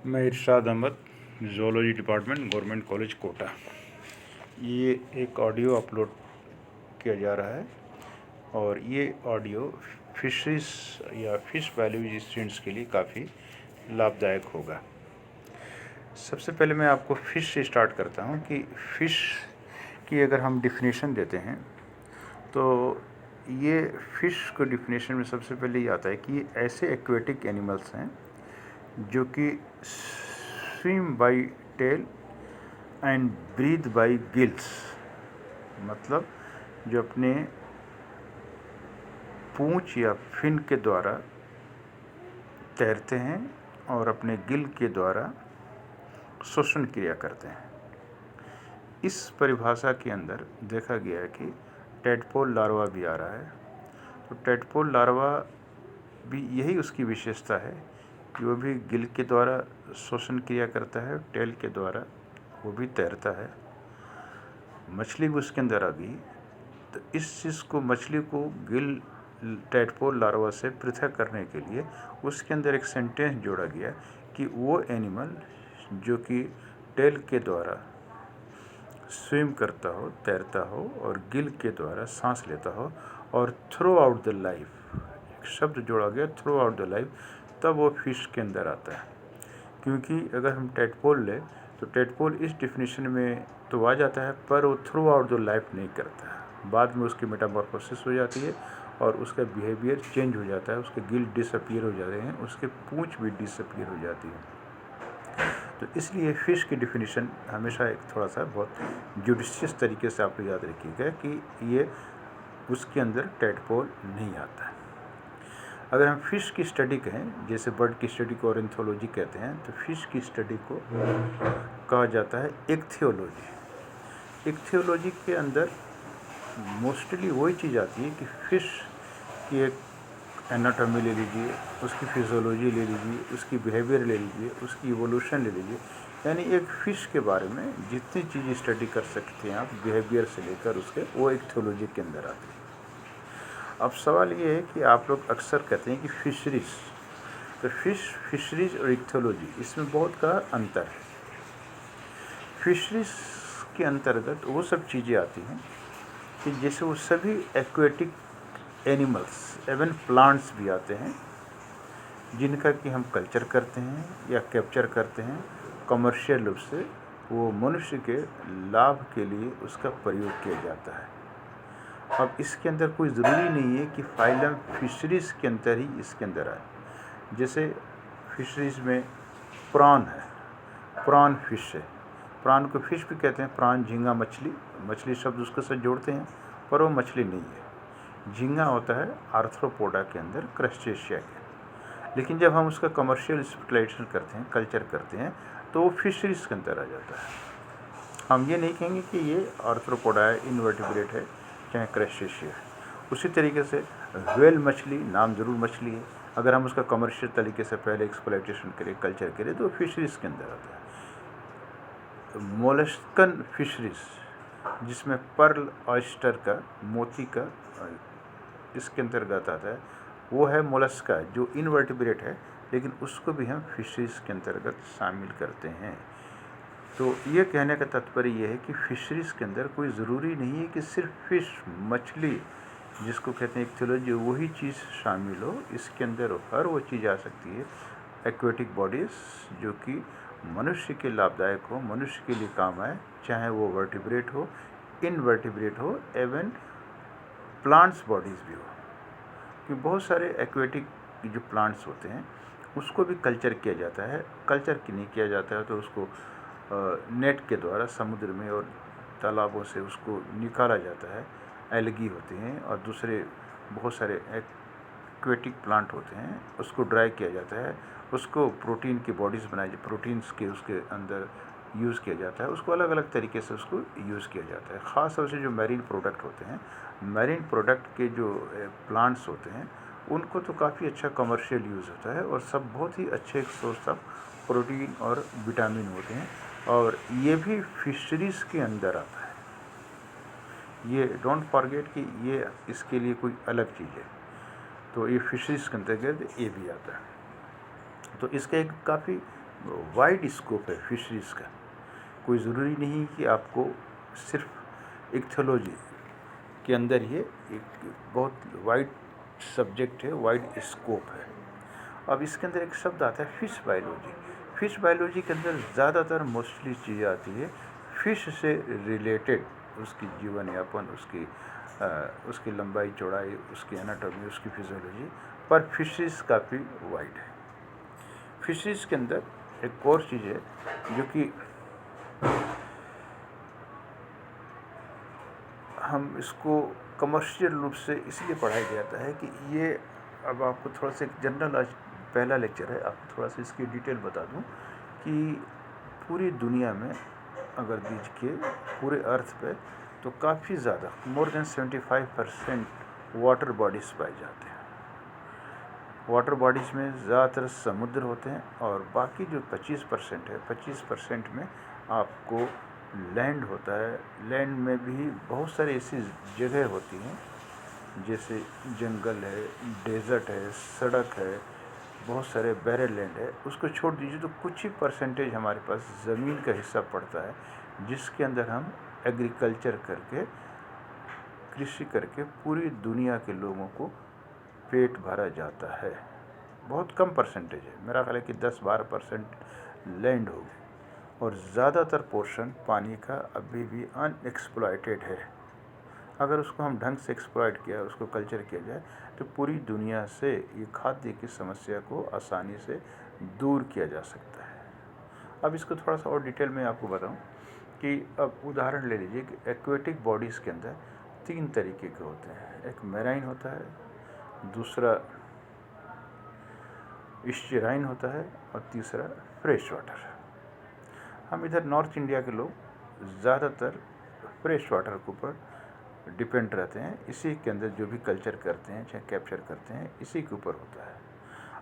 मैं Irshad Ahmad, zoology department, government college Kota. ये एक ऑडियो अपलोड किया जा रहा है और ये ऑडियो फिशरीज या फ़िश बायोलॉजी स्टूडेंट्स के लिए काफ़ी लाभदायक होगा। सबसे पहले मैं आपको फ़िश से स्टार्ट करता हूँ कि फ़िश की अगर हम डिफिनेशन देते हैं तो ये फ़िश को डिफिनेशन में सबसे पहले ये आता है कि ये ऐसे एक्वेटिक एनिमल्स हैं जो कि swim by tail and breathe by gills, मतलब जो अपने पूंछ या फिन के द्वारा तैरते हैं और अपने गिल के द्वारा श्वसन क्रिया करते हैं। इस परिभाषा के अंदर देखा गया है कि टेडपोल लार्वा भी आ रहा है। तो टेडपोल लार्वा भी यही उसकी विशेषता है कि वो भी गिल के द्वारा श्वसन क्रिया करता है, टेल के द्वारा वो भी तैरता है। मछली भी उसके अंदर आ गई। तो इस चीज़ को, मछली को गिल टेडपोल लार्वा से पृथक करने के लिए उसके अंदर एक सेंटेंस जोड़ा गया कि वो एनिमल जो कि टेल के द्वारा स्विम करता हो, तैरता हो और गिल के द्वारा सांस लेता हो और थ्रू आउट द लाइफ, एक शब्द जोड़ा गया थ्रू आउट द लाइफ, तब वो फिश के अंदर आता है। क्योंकि अगर हम टेडपोल लें तो टेडपोल इस डिफिनीशन में तो आ जाता है, पर वो थ्रू आउट द लाइफ नहीं करता है। बाद में उसकी मेटामॉर्फोसिस हो जाती है और उसका बिहेवियर चेंज हो जाता है, उसके गिल डिसअपीयर हो जाते हैं, उसके पूंछ भी डिसअपीयर हो जाती है। तो इसलिए फ़िश की डिफिनीशन हमेशा एक थोड़ा सा बहुत जुडिशियस तरीके से आप याद रखिएगा कि ये उसके अंदर टेडपोल नहीं आता है। अगर हम फ़िश की स्टडी कहें, जैसे बर्ड की स्टडी को ऑर्निथोलॉजी कहते हैं, तो फ़िश की स्टडी को कहा जाता है इक्थियोलॉजी। इक्थियोलॉजी के अंदर मोस्टली वही चीज़ आती है कि फ़िश की एक एनाटॉमी ले लीजिए, उसकी फिजियोलॉजी ले लीजिए, उसकी बिहेवियर ले लीजिए, उसकी इवोल्यूशन ले लीजिए, यानी एक फ़िश के बारे में जितनी चीज़ें स्टडी कर सकते हैं आप बिहेवियर से लेकर उसके, वो इक्थियोलॉजी के अंदर आती है। अब सवाल ये है कि आप लोग अक्सर कहते हैं कि फिशरीज़, तो फिशरीज़ और इक्थियोलॉजी इसमें बहुत का अंतर है। फिशरीज़ के अंतर्गत वो सब चीज़ें आती हैं कि जैसे वो सभी एक्वेटिक एनिमल्स, एवन प्लांट्स भी आते हैं जिनका कि हम कल्चर करते हैं या कैप्चर करते हैं कमर्शियल रूप से, वो मनुष्य के लाभ के लिए उसका प्रयोग किया जाता है। अब इसके अंदर कोई ज़रूरी नहीं है कि फाइलम फिशरीज़ के अंदर ही इसके अंदर आए। जैसे फिशरीज़ में प्रॉन है, प्रॉन फिश है, प्रॉन को फिश भी कहते हैं। प्रॉन झींगा मछली, मछली शब्द उसके साथ जोड़ते हैं, पर वो मछली नहीं है। झींगा होता है आर्थ्रोपोडा के अंदर, क्रस्टेशिया के। लेकिन जब हम उसका कमर्शियल स्पेशलाइजेशन करते हैं, कल्चर करते हैं, तो वो फिशरीज़ के अंदर आ जाता है। हम ये नहीं कहेंगे कि ये आर्थ्रोपोडा है, इनवर्टिब्रेट है, चाहे क्रस्टेशिया है। उसी तरीके से व्हेल मछली नाम ज़रूर मछली है, अगर हम उसका कमर्शियल तरीके से पहले एक्सप्लॉइटेशन करें, कल्चर करें, तो फिशरीज़ के अंदर आता है। मोलस्कन फिशरीज़ जिसमें पर्ल ऑयस्टर का, मोती का इसके अंतर्गत आता है, वो है मोलस्का जो इनवर्टिब्रेट है, लेकिन उसको भी हम फिशरीज़ के अंतर्गत शामिल करते हैं। तो ये कहने का तात्पर्य ये है कि फिशरीज़ के अंदर कोई ज़रूरी नहीं है कि सिर्फ फिश, मछली जिसको कहते हैं इक्थियोलॉजी, वही चीज़ शामिल हो। इसके अंदर हर वो चीज़ आ सकती है, एक्वेटिक बॉडीज़ जो कि मनुष्य के लाभदायक हो, मनुष्य के लिए काम आए, चाहे वो वर्टिब्रेट हो, इनवर्टिब्रेट हो, एवन प्लांट्स बॉडीज़ भी हो। कि बहुत सारे एक्वेटिक जो प्लांट्स होते हैं उसको भी कल्चर किया जाता है। कल्चर नहीं किया जाता है तो उसको नेट के द्वारा समुद्र में और तालाबों से उसको निकाला जाता है। एल्गी होते हैं और दूसरे बहुत सारे एक्वेटिक प्लांट होते हैं, उसको ड्राई किया जाता है, उसको प्रोटीन की बॉडीज़ बनाई, प्रोटीन्स के उसके अंदर यूज़ किया जाता है, उसको अलग अलग तरीके से उसको यूज़ किया जाता है। ख़ास तौर से जो मैरीन प्रोडक्ट होते हैं, मैरीन प्रोडक्ट के जो प्लांट्स होते हैं, उनको तो काफ़ी अच्छा कमर्शियल यूज़ होता है और सब बहुत ही अच्छे सोर्स ऑफ प्रोटीन और विटामिन होते हैं, और ये भी फिशरीज़ के अंदर आता है। ये डोंट फॉरगेट कि ये इसके लिए कोई अलग चीज़ है, तो ये फिशरीज़ के अंतर्गत ये भी आता है। तो इसका एक काफ़ी वाइड स्कोप है फिशरीज़ का। कोई ज़रूरी नहीं कि आपको सिर्फ इक्थोलॉजी के अंदर ये एक बहुत वाइड सब्जेक्ट है, वाइड स्कोप है। अब इसके अंदर एक शब्द आता है फिश बायोलॉजी। फिश बायोलॉजी के अंदर ज़्यादातर मोस्टली चीज़ें आती है फिश से रिलेटेड, उसकी जीवन यापन, उसकी लंबाई चौड़ाई, उसकी एनाटॉमी, उसकी फिजियोलॉजी, पर फिशरीज काफ़ी वाइड है। फिशरीज के अंदर एक और चीज़ है जो कि हम इसको कमर्शियल रूप से इसलिए पढ़ाया जाता है कि ये, अब आपको थोड़ा सा जनरल, आज पहला लेक्चर है, आपको थोड़ा सा इसकी डिटेल बता दूं कि पूरी दुनिया में अगर बीज के पूरे अर्थ पे तो काफ़ी ज़्यादा मोर देन 75% वाटर बॉडीज़ पाए जाते हैं। वाटर बॉडीज़ में ज़्यादातर समुद्र होते हैं और बाकी जो 25% है, 25% में आपको लैंड होता है। लैंड में भी बहुत सारी ऐसी जगह होती हैं जैसे जंगल है, डेजर्ट है, सड़क है, बहुत सारे बैरल लैंड है। उसको छोड़ दीजिए तो कुछ ही परसेंटेज हमारे पास ज़मीन का हिस्सा पड़ता है जिसके अंदर हम एग्रीकल्चर करके, कृषि करके पूरी दुनिया के लोगों को पेट भरा जाता है। बहुत कम परसेंटेज है, मेरा ख्याल है कि 10-12% लैंड होगी और ज़्यादातर पोर्शन पानी का अभी भी अनएक्सप्लॉयटेड है। अगर उसको हम ढंग से एक्सप्लॉयट किया, उसको कल्चर किया जाए तो पूरी दुनिया से ये खाद्य की समस्या को आसानी से दूर किया जा सकता है। अब इसको थोड़ा सा और डिटेल में आपको बताऊं कि अब उदाहरण ले लीजिए कि एक्वेटिक बॉडीज़ के अंदर 3 तरीके के होते हैं। एक मैराइन होता है, दूसरा स्टेराइन होता है और तीसरा फ्रेश वाटर। हम इधर नॉर्थ इंडिया के लोग ज़्यादातर फ्रेश वाटर के ऊपर डिपेंड रहते हैं। इसी के अंदर जो भी कल्चर करते हैं, चाहे कैप्चर करते हैं, इसी के ऊपर होता है।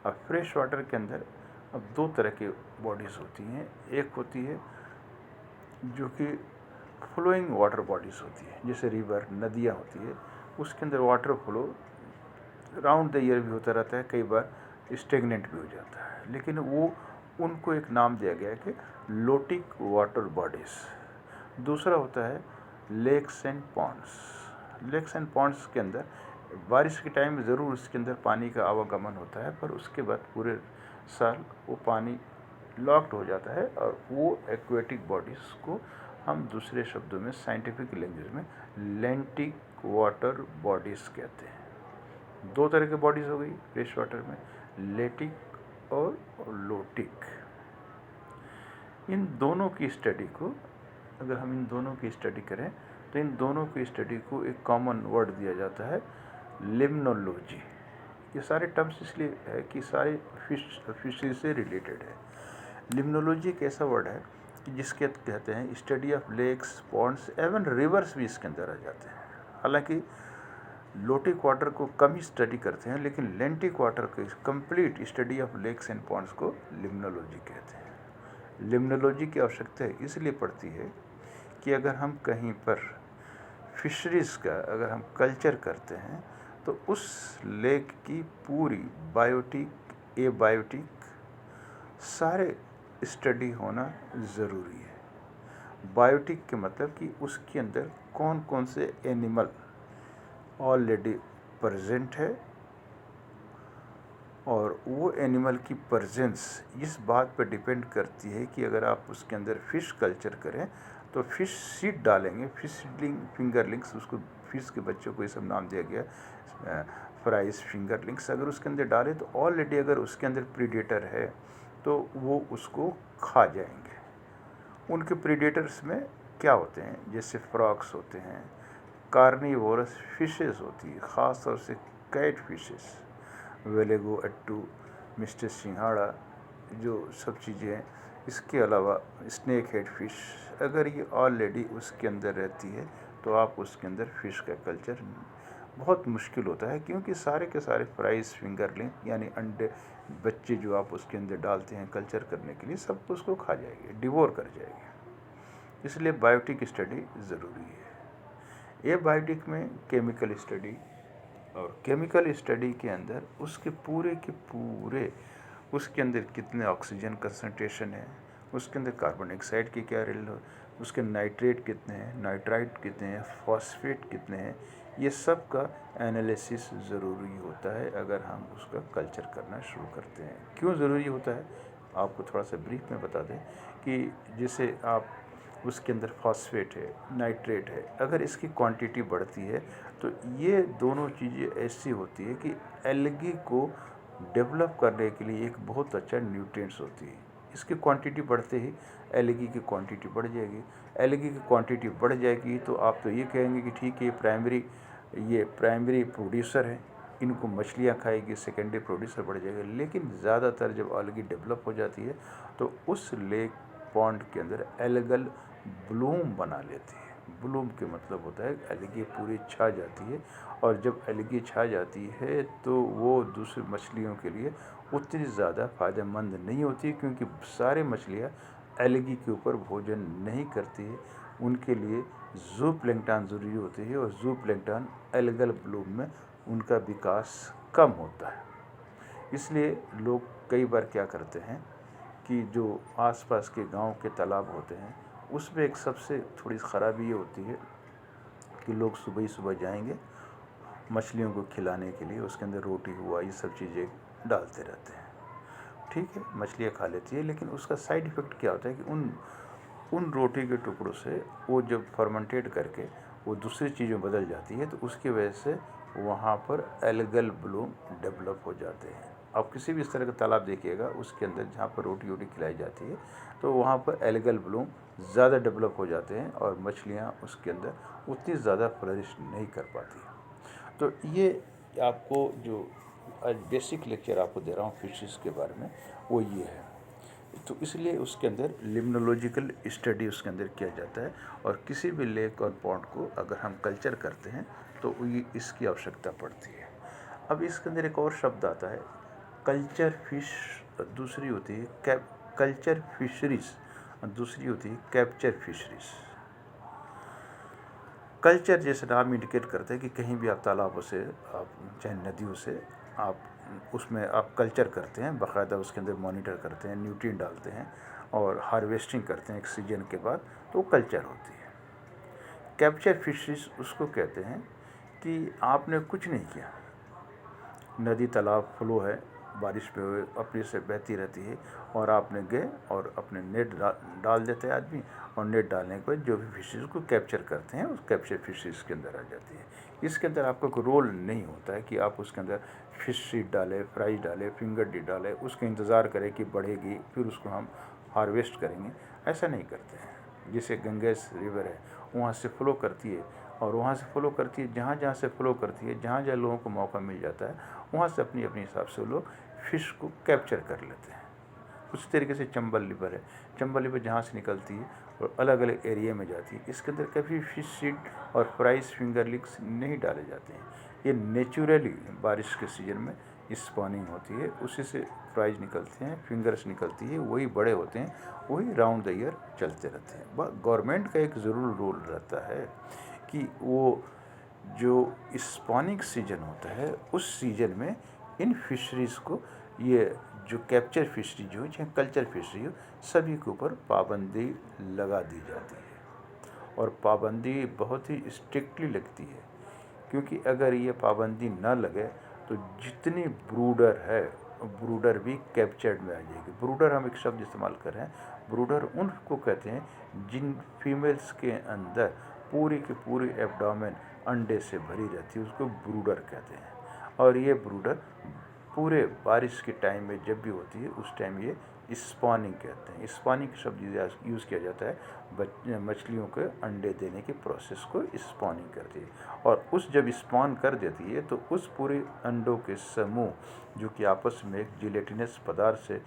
अब फ्रेश वाटर के अंदर अब 2 तरह की बॉडीज़ होती हैं। एक होती है जो कि फ्लोइंग वाटर बॉडीज़ होती है, जैसे रिवर, नदियाँ होती है, उसके अंदर water flow round the year भी होता रहता है, कई बार स्टेगनेंट भी हो जाता है, लेकिन वो उनको एक नाम दिया गया है कि लोटिक वाटर बॉडीज़। दूसरा होता है lakes and ponds. Lakes and ponds के अंदर बारिश के टाइम में ज़रूर उसके अंदर पानी का आवागमन होता है, पर उसके बाद पूरे साल वो पानी लॉक्ड हो जाता है और वो एक्वेटिक बॉडीज़ को हम दूसरे शब्दों में, साइंटिफिक लैंग्वेज में, लेंटिक वाटर बॉडीज़ कहते हैं। 2 तरह की बॉडीज़ हो गई फ्रेश वाटर में, लेटिक और लोटिक। इन दोनों की स्टडी को, अगर हम इन दोनों की स्टडी करें तो इन दोनों की स्टडी को एक कॉमन वर्ड दिया जाता है, लिम्नोलॉजी। ये सारे टर्म्स इसलिए है कि सारे फिशरी से रिलेटेड है। लिम्नोलॉजी एक ऐसा वर्ड है कि जिसके कहते हैं study of lakes, ponds, even rivers भी इसके अंदर आ जाते हैं। हालांकि लोटिक वाटर को कम ही स्टडी करते हैं, लेकिन लेंटिक वाटर की complete study of lakes and ponds को लिम्नोलॉजी कहते हैं। लिम्नोलॉजी की आवश्यकता इसलिए पड़ती है कि अगर हम कहीं पर फिशरीज़ का अगर हम कल्चर करते हैं तो उस लेक की पूरी बायोटिक, एबायोटिक सारे स्टडी होना ज़रूरी है। बायोटिक के मतलब कि उसके अंदर कौन कौन से एनिमल ऑलरेडी प्रेजेंट है और वो एनिमल की प्रेजेंस इस बात पर डिपेंड करती है कि अगर आप उसके अंदर फ़िश कल्चर करें तो फ़िश सीड डालेंगे, फिश सीडलिंग, फिंगरलिंग्स, उसको फिश के बच्चों को ये सब नाम दिया गया, फ्राइज, फिंगरलिंग्स, अगर उसके अंदर डालें तो ऑलरेडी अगर उसके अंदर प्रीडेटर है तो वो उसको खा जाएंगे। उनके प्रीडेटर्स में क्या होते हैं, जैसे फ्रॉक्स होते हैं, कार्निवोरस फिशेस होती है, ख़ास तौर से कैट फिशेस, वेलेगो, अट्टू, मिस्टर सिंघाड़ा, जो सब चीज़ें हैं। इसके अलावा स्नेक हेड फिश, अगर ये ऑलरेडी उसके अंदर रहती है तो आप उसके अंदर फ़िश का कल्चर बहुत मुश्किल होता है, क्योंकि सारे के सारे फ्राइज, फिंगरलिंग यानी अंडे बच्चे जो आप उसके अंदर डालते हैं कल्चर करने के लिए, सब उसको खा जाएगी, डिवोर कर जाएगी। इसलिए बायोटिक स्टडी ज़रूरी है। ये बायोटिक में केमिकल स्टडी, और केमिकल स्टडी के अंदर उसके पूरे के पूरे उसके अंदर कितने ऑक्सीजन कंसंट्रेशन है, उसके अंदर कार्बन डाइऑक्साइड की क्या रेल, उसके नाइट्रेट कितने हैं, नाइट्राइट कितने हैं, फॉस्फेट कितने हैं, ये सब का एनालिसिस ज़रूरी होता है अगर हम उसका कल्चर करना शुरू करते हैं। क्यों ज़रूरी होता है आपको थोड़ा सा ब्रीफ में बता दें कि जैसे आप उसके अंदर फॉस्फेट है, नाइट्रेट है, अगर इसकी क्वांटिटी बढ़ती है तो ये दोनों चीज़ें ऐसी होती है कि एल्गी को डेवलप करने के लिए एक बहुत अच्छा न्यूट्रिएंट्स होती है। इसकी क्वांटिटी बढ़ते ही एल्गी की क्वांटिटी बढ़ जाएगी। एल्गी की क्वांटिटी बढ़ जाएगी तो आप तो ये कहेंगे कि ठीक है ये प्राइमरी प्रोड्यूसर है, इनको मछलियाँ खाएगी, सेकेंडरी प्रोड्यूसर बढ़ जाएगा। लेकिन ज़्यादातर जब एल्गी डेवलप हो जाती है तो उस लेक पॉन्ड के अंदर एल्गल ब्लूम बना लेती है। ब्लूम के मतलब होता है एल्गी पूरी छा जाती है, और जब एल्गी छा जाती है तो वो दूसरी मछलियों के लिए उतनी ज़्यादा फ़ायदेमंद नहीं होती, क्योंकि सारे मछलियाँ एल्गी के ऊपर भोजन नहीं करती है। उनके लिए ज़ूप्लैंक्टन ज़रूरी होती है, और ज़ूप्लैंक्टन एल्गल ब्लूम में उनका विकास कम होता है। इसलिए लोग कई बार क्या करते हैं कि जो आसपास के गांव के तालाब होते हैं उसमें एक सबसे थोड़ी ख़राबी ये होती है कि लोग सुबह ही सुबह जाएंगे मछलियों को खिलाने के लिए, उसके अंदर रोटी हुआ ये सब चीज़ें डालते रहते हैं। ठीक है, मछलियाँ खा लेती है, लेकिन उसका साइड इफ़ेक्ट क्या होता है कि उन रोटी के टुकड़ों से वो जब फर्मेंटेट करके वो दूसरी चीज़ में बदल जाती है तो उसकी वजह से वहाँ पर एल्गल ब्लूम डेवलप हो जाते हैं। आप किसी भी इस तरह का तालाब देखिएगा, उसके अंदर जहाँ पर रोटी वोटी खिलाई जाती है तो वहाँ पर एल्गल ब्लूम ज़्यादा डेवलप हो जाते हैं, और मछलियाँ उसके अंदर उतनी ज़्यादा फ्लरिश नहीं कर पाती। तो ये आपको जो आज बेसिक लेक्चर आपको दे रहा हूँ फिशेस के बारे में, वो ये है। तो इसलिए उसके अंदर लिम्नोलॉजिकल स्टडी उसके अंदर किया जाता है, और किसी भी लेक और पॉन्ड को अगर हम कल्चर करते हैं तो ये इसकी आवश्यकता पड़ती है। अब इसके अंदर एक और शब्द आता है कल्चर फिश, दूसरी होती है कल्चर फिशरीज, दूसरी होती है कैप्चर फिशरीज। कल्चर जैसे नाम इंडिकेट करते हैं कि कहीं भी आप तालाबों से, आप चाहे नदियों से, आप उसमें आप कल्चर करते हैं, बाकायदा उसके अंदर मॉनिटर करते हैं, न्यूट्रिएंट डालते हैं और हार्वेस्टिंग करते हैं एक सीजन के बाद, तो कल्चर होती है। कैप्चर फिशरीज उसको कहते हैं कि आपने कुछ नहीं किया, नदी तालाब फ्लो है, बारिश पे अपने से बहती रहती है, और आपने गए और अपने नेट डाल देते हैं आदमी, और नेट डालने के बाद जो भी फिशेज़ को कैप्चर करते हैं उस कैप्चर फिशेज़ के अंदर आ जाती है। इसके अंदर आपका कोई रोल नहीं होता है कि आप उसके अंदर फिश सीड डालें, फ्राई डालें, फिंगर डी डालें, उसका इंतज़ार करें कि बढ़ेगी फिर उसको हम हार्वेस्ट करेंगे, ऐसा नहीं करते हैं। जैसे गंगेस रिवर है, वहाँ से फ्लो करती है, और वहाँ से फ्लो करती है, जहाँ जहाँ से फ्लो करती है, जहाँ जहाँ लोगों को मौका मिल जाता है वहाँ से अपनी अपने हिसाब से लोग फ़िश को कैप्चर कर लेते हैं। उस तरीके से चंबल रिवर है, चंबल रिवर जहाँ से निकलती है और अलग अलग एरिया में जाती है, इसके अंदर कभी फिश सीड और फ्राइज फिंगर लिक्स नहीं डाले जाते हैं। ये नेचुरली बारिश के सीजन में स्पॉनिंग होती है, उसी से फ्राइज निकलते हैं, फिंगर्स निकलती है, वही बड़े होते हैं, वही राउंड द ईयर चलते रहते हैं। गवर्नमेंट का एक ज़रूर रोल रहता है कि वो जो स्पॉनिंग सीजन होता है उस सीजन में इन फिशरीज़ को, ये जो कैप्चर फिशरी जो चाहे कल्चर फिशरी हो, सभी के ऊपर पाबंदी लगा दी जाती है, और पाबंदी बहुत ही स्ट्रिक्टली लगती है। क्योंकि अगर ये पाबंदी ना लगे तो जितनी ब्रूडर है, ब्रूडर भी कैप्चर्ड में आ जाएगी। ब्रूडर हम एक शब्द इस्तेमाल कर रहे हैं, ब्रूडर उनको कहते हैं जिन फीमेल्स के अंदर पूरी की पूरी एब्डोमेन अंडे से भरी रहती है, उसको ब्रूडर कहते हैं। और ये ब्रूडर पूरे बारिश के टाइम में जब भी होती है उस टाइम ये स्पॉनिंग कहते हैं। स्पॉनिंग शब्द यूज़ किया जाता है मछलियों के अंडे देने के प्रोसेस को स्पॉनिंग करती है। और उस जब स्पॉन कर देती है तो उस पूरे अंडों के समूह जो कि आपस में एक जिलेटिनस पदार्थ से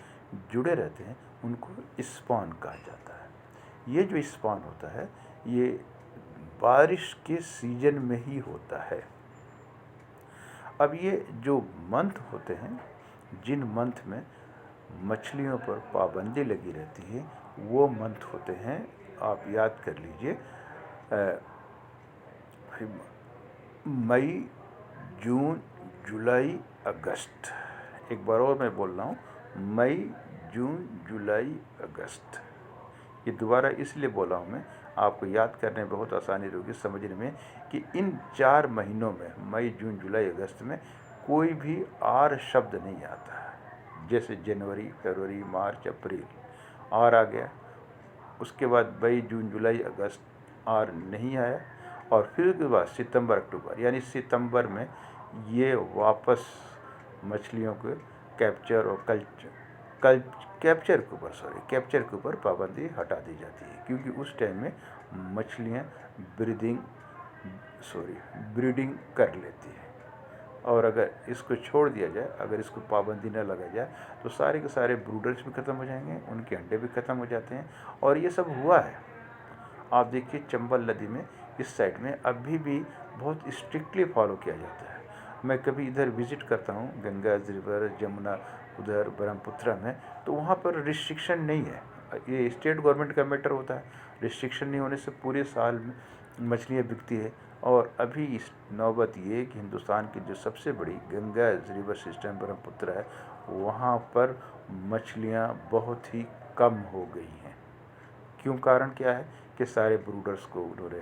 जुड़े रहते हैं उनको स्पॉन कहा जाता है। ये जो स्पॉन होता है ये बारिश के सीजन में ही होता है। अब ये जो मंथ होते हैं, जिन मंथ में मछलियों पर पाबंदी लगी रहती है वो मंथ होते हैं, आप याद कर लीजिए, मई, जून, जुलाई, अगस्त। एक बार और मैं बोल रहा हूँ, मई, जून, जुलाई, अगस्त। ये दोबारा इसलिए बोला हूँ मैं, आपको याद करने में बहुत आसानी होगी, समझने में, कि इन 4 महीनों में, मई, जून, जुलाई, अगस्त में कोई भी आर शब्द नहीं आता है। जैसे जनवरी, फरवरी, मार्च, अप्रैल आर आ गया, उसके बाद मई, जून, जुलाई, अगस्त आर नहीं आया, और फिर उसके बाद सितंबर, अक्टूबर, यानी सितंबर में ये वापस मछलियों के कैप्चर और कैप्चर के ऊपर पाबंदी हटा दी जाती है, क्योंकि उस टाइम में मछलियाँ ब्रीडिंग कर लेती है। और अगर इसको छोड़ दिया जाए, अगर इसको पाबंदी न लगाई जाए, तो सारे के सारे ब्रूडर्स भी ख़त्म हो जाएंगे, उनके अंडे भी ख़त्म हो जाते हैं। और ये सब हुआ है। आप देखिए चंबल नदी में इस साइड में अभी भी बहुत स्ट्रिक्टली फॉलो किया जाता है। मैं कभी इधर विज़िट करता हूँ, गंगा रिवर, जमुना, उधर ब्रह्मपुत्रा में, तो वहाँ पर रिस्ट्रिक्शन नहीं है। ये स्टेट गवर्नमेंट का मैटर होता है। रिस्ट्रिक्शन नहीं होने से पूरे साल में मछलियाँ बिकती है। और अभी इस नौबत ये कि हिंदुस्तान की जो सबसे बड़ी गंगा रिवर सिस्टम ब्रह्मपुत्रा है, वहाँ पर मछलियाँ बहुत ही कम हो गई हैं। क्यों? कारण क्या है कि सारे ब्रूडर्स को उन्होंने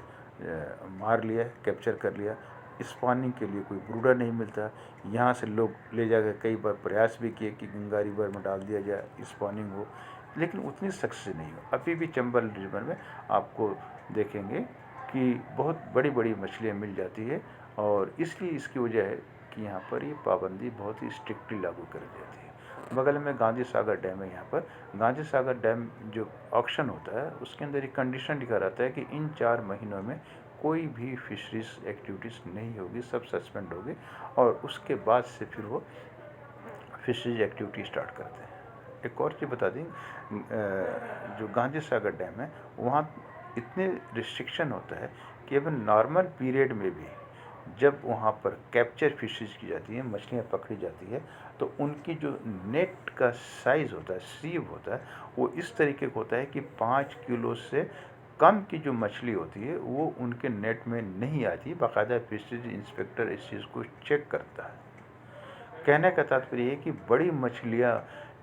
मार लिया, कैप्चर कर लिया। स्पॉनिंग के लिए कोई ब्रूडर नहीं मिलता। यहाँ से लोग ले जाकर कई बार प्रयास भी किए कि गंगा रिवर में डाल दिया जाए, स्पॉनिंग हो, लेकिन उतनी सक्सेस नहीं हो। अभी भी चंबल रिवर में आपको देखेंगे कि बहुत बड़ी बड़ी मछलियाँ मिल जाती है, और इसलिए इसकी वजह है कि यहाँ पर ये पाबंदी बहुत ही स्ट्रिक्टली लागू कर दी जाती है। बगल में गांधी सागर डैम है। यहाँ पर गांधी सागर डैम जो ऑक्शन होता है, उसके अंदर एक कंडीशन लिखा रहता है कि इन 4 महीनों में कोई भी फिशरीज एक्टिविटीज़ नहीं होगी, सब सस्पेंड होगी, और उसके बाद से फिर वो फिशरीज एक्टिविटी स्टार्ट करते हैं। एक और चीज़ बता दें, जो गांधी सागर डैम है, वहाँ इतने रिस्ट्रिक्शन होता है कि इवन नॉर्मल पीरियड में भी जब वहाँ पर कैप्चर फिशेज की जाती हैं, मछलियाँ पकड़ी जाती है, तो उनकी जो नेट का साइज़ होता है, सीव होता है, वो इस तरीके का होता है कि 5 किलो से कम की जो मछली होती है वो उनके नेट में नहीं आती। बाकायदा फिशरीज इंस्पेक्टर इस चीज़ को चेक करता है। कहने का तात्पर्य है कि बड़ी मछलियाँ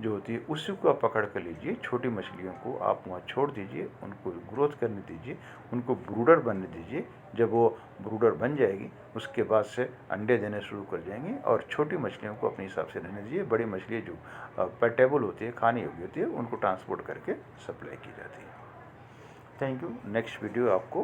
जो होती है उसी को आप पकड़ कर लीजिए, छोटी मछलियों को आप वहाँ छोड़ दीजिए, उनको ग्रोथ करने दीजिए, उनको ब्रूडर बनने दीजिए। जब वो ब्रूडर बन जाएगी, उसके बाद से अंडे देने शुरू कर जाएंगी, और छोटी मछलियों को अपने हिसाब से रहने दीजिए। बड़ी मछलियाँ जो पेटेबल होती है, खाने योग्य होती है, उनको ट्रांसपोर्ट करके सप्लाई की जाती है। Thank you. नेक्स्ट वीडियो आपको